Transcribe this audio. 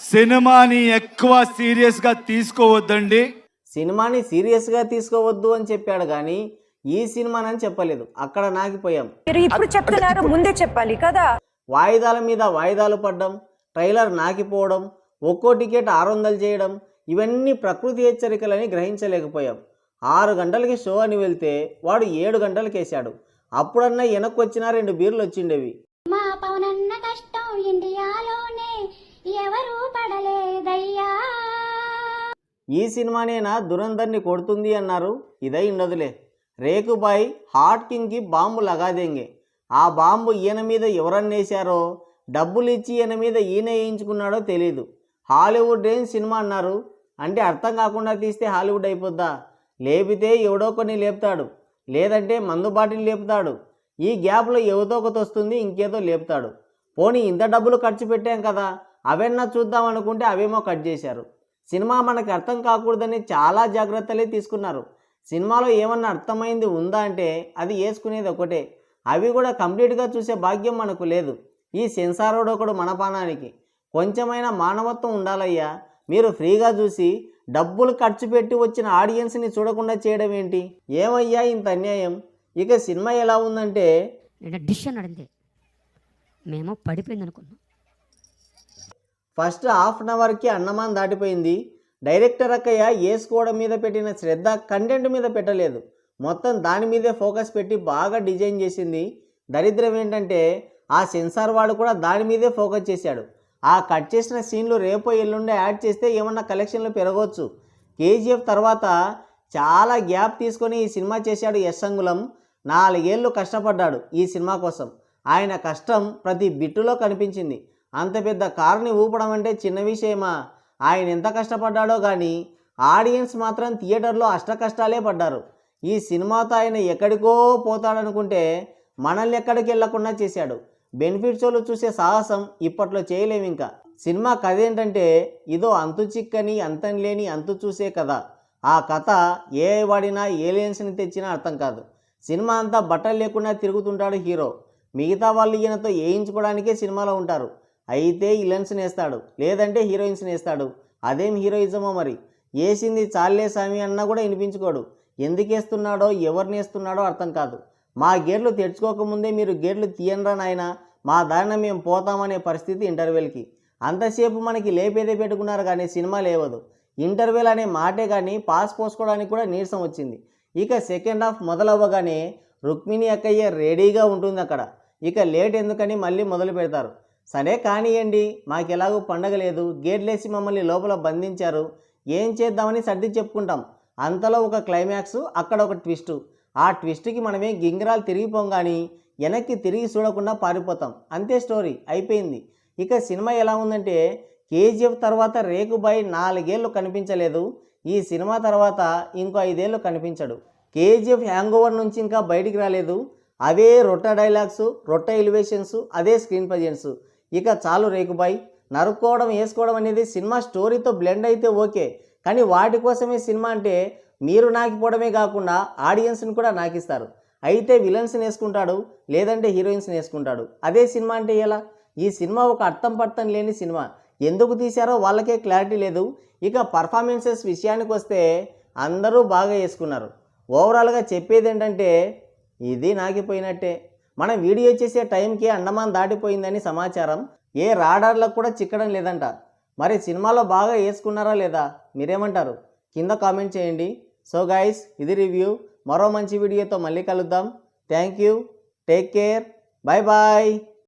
సినిమాని ఎక్కువ సీరియస్గా తీసుకోవద్దండి. సినిమాని సీరియస్గా తీసుకోవద్దు అని చెప్పాడు కానీ ఈ సినిమానని చెప్పలేదు. అక్కడ నాకిపోయాం. మీరు ఇప్పుడు చెప్తున్నారు, ముందే చెప్పాలి కదా. వాయిదాల మీద వాయిదాలు పడ్డం, ట్రైలర్ నాకిపోవడం, ఒక్కో టికెట్ 600 చేయడం, ఇవన్నీ ప్రకృతి హెచ్చరికలని గ్రహించలేకపోయాం. 6 గంటలకి షో అని వెళ్తే వాడు 7 గంటలకి వేశాడు. అప్పుడన్నా వెనక్కి వచ్చినా 2 బీర్లు వచ్చిండేవి. మా పవనన్న కష్టం ఇండియాలోనే ఎవరు పడలేదయ్యా. ఈ సినిమానేనా దురందర్ని కొడుతుంది అన్నారు. ఇదై ఉండదులే. రేకుబాయ్ హాట్ కింగ్కి బాంబు లగాదేంగే. ఆ బాంబు ఈయన మీద ఎవరన్నేశారో, డబ్బులు ఇచ్చి ఈయన మీద ఈయన వేయించుకున్నాడో తెలీదు. హాలీవుడ్ రేంజ్ సినిమా అన్నారు. అంటే అర్థం కాకుండా తీస్తే హాలీవుడ్ అయిపోద్దా? లేపితే ఎవడో కొన్ని లేపుతాడు, లేదంటే మందు బాటిల్ లేపుతాడు. ఈ గ్యాప్లో ఎవతో ఒకటి వస్తుంది, ఇంకేదో లేపుతాడు. పోనీ ఇంత డబ్బులు ఖర్చు పెట్టాం కదా, అవన్నా చూద్దాం అనుకుంటే అవేమో కట్ చేశారు. సినిమా మనకు అర్థం కాకూడదని చాలా జాగ్రత్తలే తీసుకున్నారు. సినిమాలో ఏమన్నా అర్థమైంది ఉందా అంటే అది వేసుకునేది ఒకటే. అవి కూడా కంప్లీట్గా చూసే భాగ్యం మనకు లేదు. ఈ సెన్సారోడు ఒకడు మన పానానికి. కొంచెమైనా మానవత్వం ఉండాలయ్యా. మీరు ఫ్రీగా చూసి డబ్బులు ఖర్చు పెట్టి వచ్చిన ఆడియన్స్ని చూడకుండా చేయడం ఏంటి? ఏమయ్యా ఇంత అన్యాయం? ఇక సినిమా ఎలా ఉందంటే డిష్ అన్నాడంతే, మేము పడిపోయింది అనుకున్నాం. ఫస్ట్ హాఫ్ అన్ అవర్కి అన్నమాన్ దాటిపోయింది. డైరెక్టర్ అక్కయ్య వేసుకోవడం మీద పెట్టిన శ్రద్ధ కంటెంట్ మీద పెట్టలేదు. మొత్తం దాని మీదే ఫోకస్ పెట్టి బాగా డిజైన్ చేసింది. దరిద్రం ఏంటంటే ఆ సెన్సార్ వాడు కూడా దాని మీదే ఫోకస్ చేశాడు. ఆ కట్ చేసిన సీన్లు రేపో ఎల్లుండే యాడ్ చేస్తే ఏమన్నా కలెక్షన్లు పెరగవచ్చు. కేజీఎఫ్ తర్వాత చాలా గ్యాప్ తీసుకొని ఈ సినిమా చేశాడు యశ్ అంగుళం. 4 ఏళ్ళు కష్టపడ్డాడు ఈ సినిమా కోసం. ఆయన కష్టం ప్రతి బిట్టులో కనిపించింది. అంత పెద్ద కారుని ఊపడం అంటే చిన్న విషయమా? ఆయన ఎంత కష్టపడ్డాడో కానీ ఆడియన్స్ మాత్రం థియేటర్లో అష్ట కష్టాలే పడ్డారు. ఈ సినిమాతో ఆయన ఎక్కడికో పోతాడనుకుంటే మనల్ని ఎక్కడికి వెళ్లకుండా చేశాడు. బెనిఫిట్ షోలు చూసే సాహసం ఇప్పట్లో చేయలేము. ఇంకా సినిమా కథ ఏంటంటే ఇదో అంతు చిక్కని అంతం లేని అంతు చూసే కథ. ఆ కథ ఏ వాడినా ఏలియన్స్ని తెచ్చినా అర్థం కాదు. సినిమా అంతా బట్టలు లేకుండా తిరుగుతుంటాడు హీరో. మిగతా వాళ్ళు ఈయనతో వేయించుకోవడానికే సినిమాలో ఉంటారు. అయితే విలన్స్ని వేస్తాడు, లేదంటే హీరోయిన్స్ని వేస్తాడు. అదేం హీరోయిజమో మరి. వేసింది చాలే సామి అన్నా కూడా వినిపించుకోడు. ఎందుకు వేస్తున్నాడో ఎవరిని వేస్తున్నాడో అర్థం కాదు. మా గేట్లు తెచ్చుకోకముందే మీరు గేట్లు తీయండ్రా నాయన, మా దారిన మేము పోతామనే పరిస్థితి ఇంటర్వెల్కి. అంతసేపు మనకి లేపేదే పెట్టుకున్నారు కానీ సినిమా లేవదు. ఇంటర్వెల్ అనే మాటే కానీ పాస్ పోసుకోవడానికి కూడా నీరసం వచ్చింది. ఇక సెకండ్ హాఫ్ మొదలవ్వగానే రుక్మిణి అక్కయ్య రెడీగా ఉంటుంది అక్కడ. ఇక లేట్ ఎందుకని మళ్ళీ మొదలు పెడతారు. సరే కానివ్వండి, మాకెలాగో పండగ లేదు, గేట్లేసి మమ్మల్ని లోపల బంధించారు, ఏం చేద్దామని సర్ది చెప్పుకుంటాం. అంతలో ఒక క్లైమాక్స్, అక్కడ ఒక ట్విస్టు. ఆ ట్విస్ట్కి మనమే గింగిరాలు తిరిగిపోం కానీ వెనక్కి తిరిగి చూడకుండా పారిపోతాం. అంతే, స్టోరీ అయిపోయింది. ఇక సినిమా ఎలా ఉందంటే కేజీఎఫ్ తర్వాత రేకుబాయ్ 4 ఏళ్ళు కనిపించలేదు. ఈ సినిమా తర్వాత ఇంకో 5 ఏళ్ళు కనిపించడు. కేజీఎఫ్ హ్యాంగ్ ఓవర్ నుంచి ఇంకా బయటికి రాలేదు. అవే రొట్ట డైలాగ్స్, రొట్ట ఎలివేషన్స్, అదే స్క్రీన్ ప్రజెన్స్. ఇక చాలు రేకుబాయ్. నరుక్కోవడం వేసుకోవడం అనేది సినిమా స్టోరీతో బ్లెండ్ అయితే ఓకే, కానీ వాటి కోసమే సినిమా అంటే మీరు నాకిపోవడమే కాకుండా ఆడియన్స్ని కూడా నాకిస్తారు. అయితే విలన్స్ని వేసుకుంటాడు, లేదంటే హీరోయిన్స్ని వేసుకుంటాడు. అదే సినిమా అంటే ఎలా? ఈ సినిమా ఒక అర్థం పర్థం లేని సినిమా. ఎందుకు తీశారో వాళ్ళకే క్లారిటీ లేదు. ఇక పర్ఫార్మెన్సెస్ విషయానికి వస్తే అందరూ బాగా వేసుకున్నారు. ఓవరాల్గా చెప్పేది ఏంటంటే ఇది నాకిపోయినట్టే. మనం వీడియో చేసే టైంకి అండమాన్ దాటిపోయిందని సమాచారం. ఏ రాడార్లకు కూడా చిక్కడం లేదంట. మరి సినిమాలో బాగా వేసుకున్నారా లేదా? మీరేమంటారు? కింద కామెంట్ చేయండి. సో గైస్, ఇది రివ్యూ. మరో మంచి వీడియోతో మళ్ళీ కలుద్దాం. Thank you, take care, bye bye.